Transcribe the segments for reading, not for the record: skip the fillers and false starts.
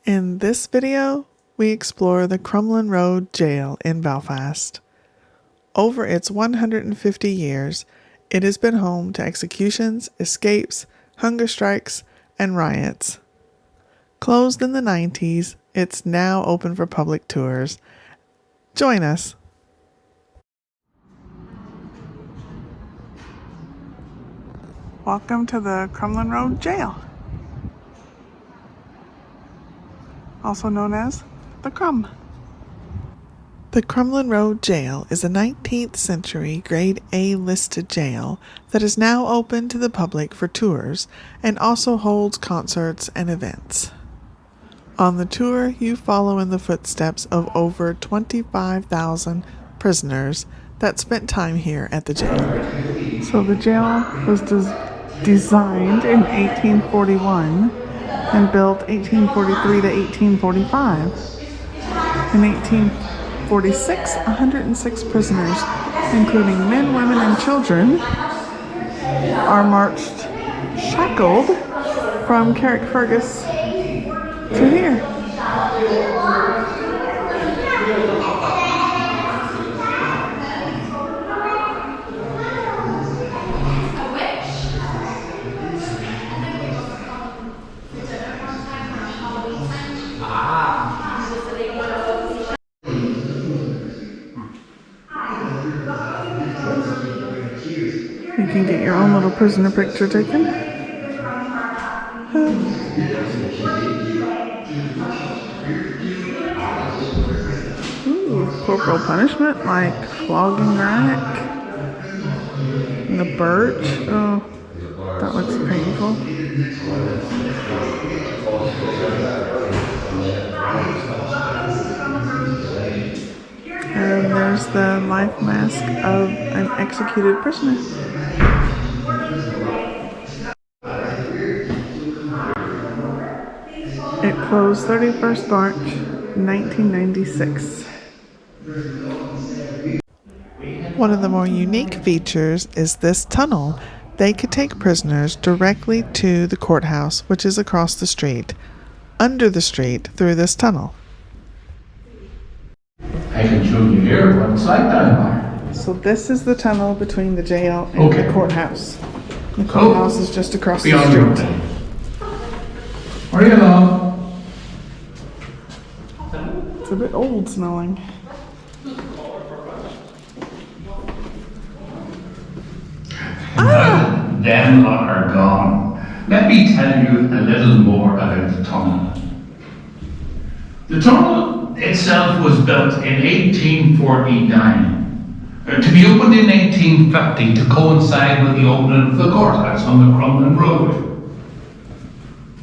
In this video, we explore the Crumlin Road Gaol in Belfast. Over its 150 years, it has been home to executions, escapes, hunger strikes, and riots. Closed in the 90s, it's now open for public tours. Join us. Welcome to the Crumlin Road Gaol, also known as the Crum. The Crumlin Road Gaol is a 19th century Grade A listed jail that is now open to the public for tours and also holds concerts and events. On the tour, you follow in the footsteps of over 25,000 prisoners that spent time here at the jail. So the jail was designed in 1841 and built 1843 to 1845. In 1846, 106 prisoners, including men, women, and children, are marched shackled from Carrickfergus to here. You can get your own little prisoner picture taken. Corporal punishment like flogging rack and the birch. Oh, that looks painful. And there's the life mask of an executed prisoner. It closed 31st March 1996. One of the more unique features is this tunnel. They could take prisoners directly to the courthouse, which is across the street, under the street through this tunnel. I can show you here what it's like down there. So this is the tunnel between the jail and the courthouse. The courthouse is just across the street. Hurry along. It's a bit old smelling. Them lot are gone. Let me tell you a little more about the tunnel. The tunnel itself was built in 1849 to be opened in 1850 to coincide with the opening of the courthouse on the Crumlin Road.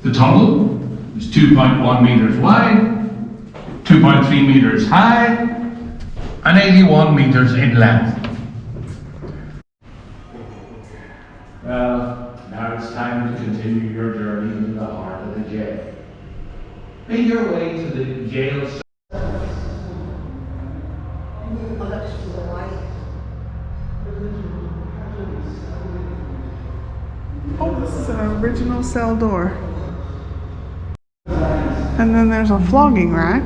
The tunnel is 2.1 metres wide, 2.3 metres high, and 81 metres in length. Well, now it's time to continue your journey into the heart of the jail. Make your way to the jail. Oh, this is an original cell door. And then there's a flogging rack.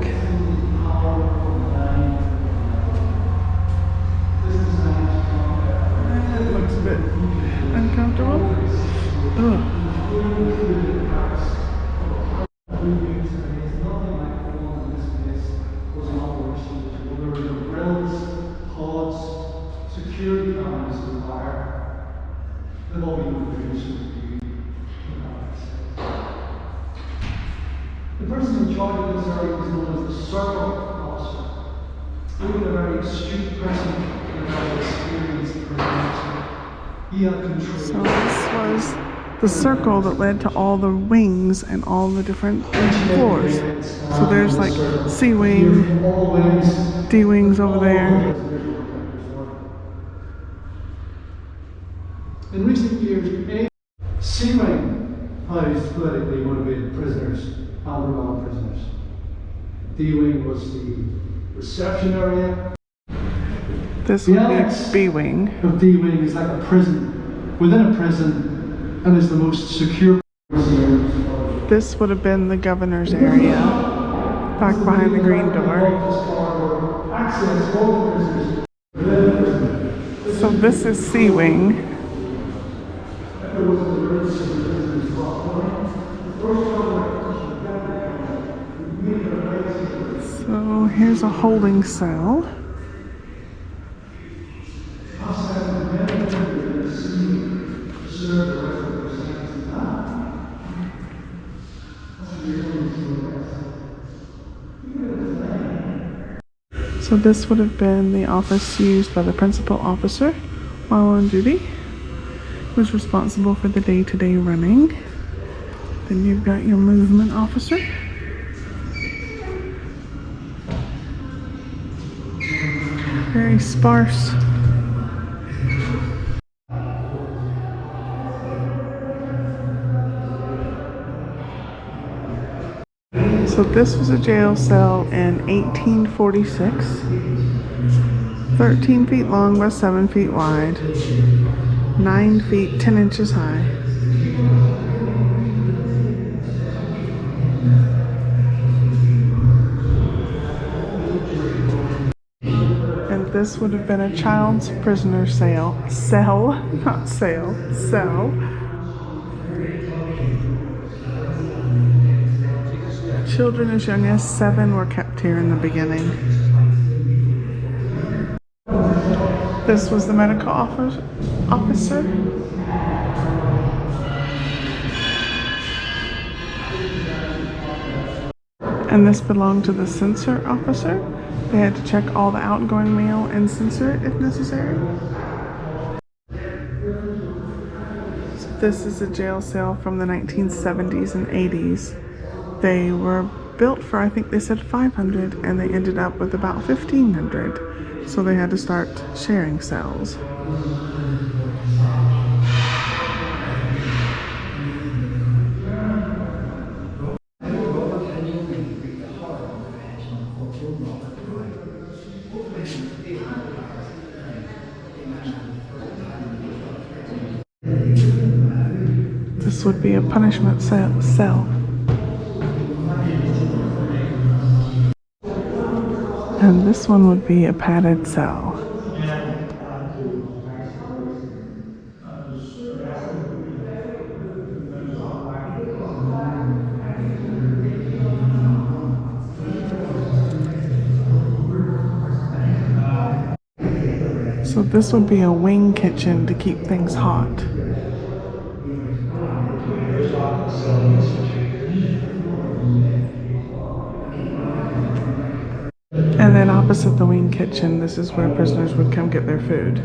It looks a bit uncomfortable. Ugh. Security cameras in the wire. They've all been produced with you. The person in charge of this area is known as the circle officer. He was a very astute person and a very experienced person. He had control. So this was the circle that led to all the wings and all the different floors. So there's like C wing, D wings over there. In recent years, C-wing housed politically motivated prisoners and remand prisoners. D-wing was the reception area. This would be B-wing. Of D-wing is like a prison within a prison and is the most secure. This would have been the governor's area, back behind the green door. So this is C Wing. So here's a holding cell. So this would have been the office used by the principal officer while on duty. He was responsible for the day-to-day running. Then you've got your movement officer. Very sparse. So this was a jail cell in 1846, 13 feet long by 7 feet wide, 9 feet 10 inches high. And this would have been a child's prisoner cell, not sale, cell. Children as young as 7 were kept here in the beginning. This was the medical officer. And this belonged to the censor officer. They had to check all the outgoing mail and censor it if necessary. So this is a jail cell from the 1970s and 80s. They were built for, I think they said 500, and they ended up with about 1,500. So they had to start sharing cells. This would be a punishment cell. And this one would be a padded cell. So this would be a wing kitchen to keep things hot. And then opposite the wing kitchen, this is where prisoners would come get their food.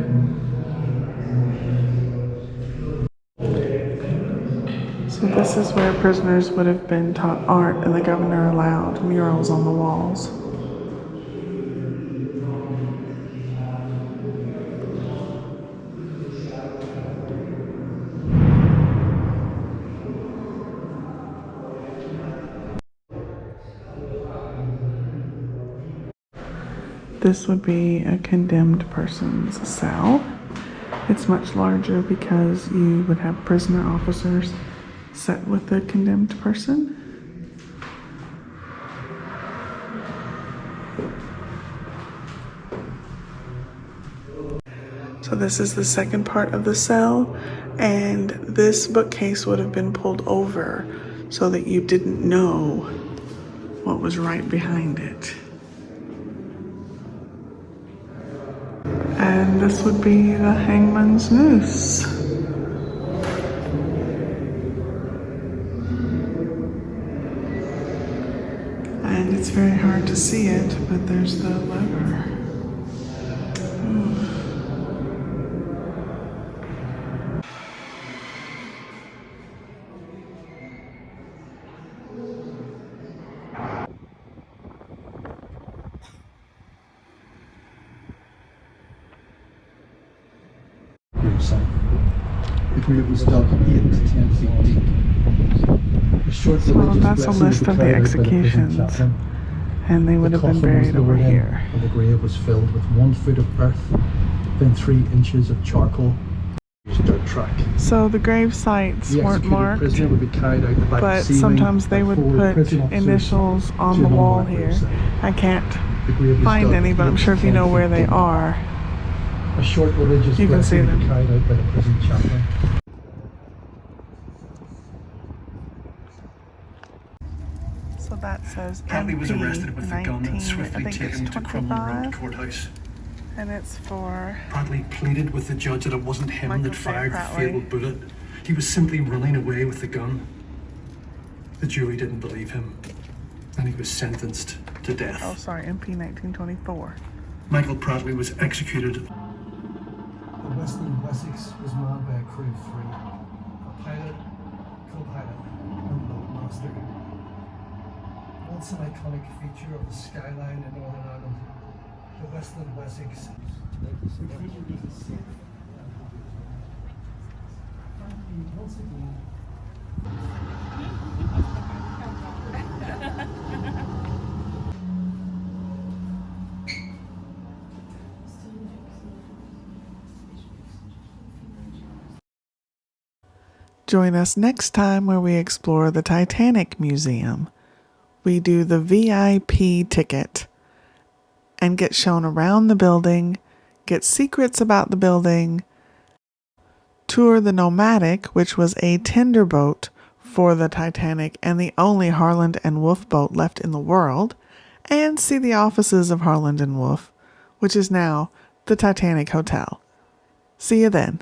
So this is where prisoners would have been taught art, and the governor allowed murals on the walls. This would be a condemned person's cell. It's much larger because you would have prisoner officers set with the condemned person. So this is the second part of the cell, and this bookcase would have been pulled over so that you didn't know what was right behind it. And this would be the hangman's noose. And it's very hard to see it, but there's the lever. The grave was dug 8 to 10 feet deep. A short So that's a list of the executions, and they would have been buried over here. The grave was filled with 1 foot of earth, then 3 inches of charcoal, Dirt track. So the grave sites The weren't executed marked, prisoner would be carried out the back but ceiling sometimes they by would forward put prison officers initials on to the an wall unmarked here. gravesite. I can't The grave was find dug any, but I'm 8 sure to if you 10 know where feet they deep. are, A short religious you can see blessing would be them. carried out by the prison chaplain. So that says Bradley was MP arrested with the gun and swiftly 19, I think taken it's to Crumlin Road 25, Courthouse. and it's for Bradley pleaded with the judge that it wasn't him Michael that fired the Pratley. fatal bullet. He was simply running away with the gun. The jury didn't believe him, and he was sentenced to death. oh sorry, MP 1924. Michael Pratley was executed. The Westland Wessex was manned by a crew of 3, a pilot, co-pilot, and loadmaster. Once an iconic feature of the skyline in Northern Ireland, the Westland Wessex. Once again. Join us next time where we explore the Titanic Museum. We do the VIP ticket and get shown around the building, get secrets about the building, tour the Nomadic, which was a tender boat for the Titanic and the only Harland and Wolff boat left in the world, and see the offices of Harland and Wolff, which is now the Titanic Hotel. See you then.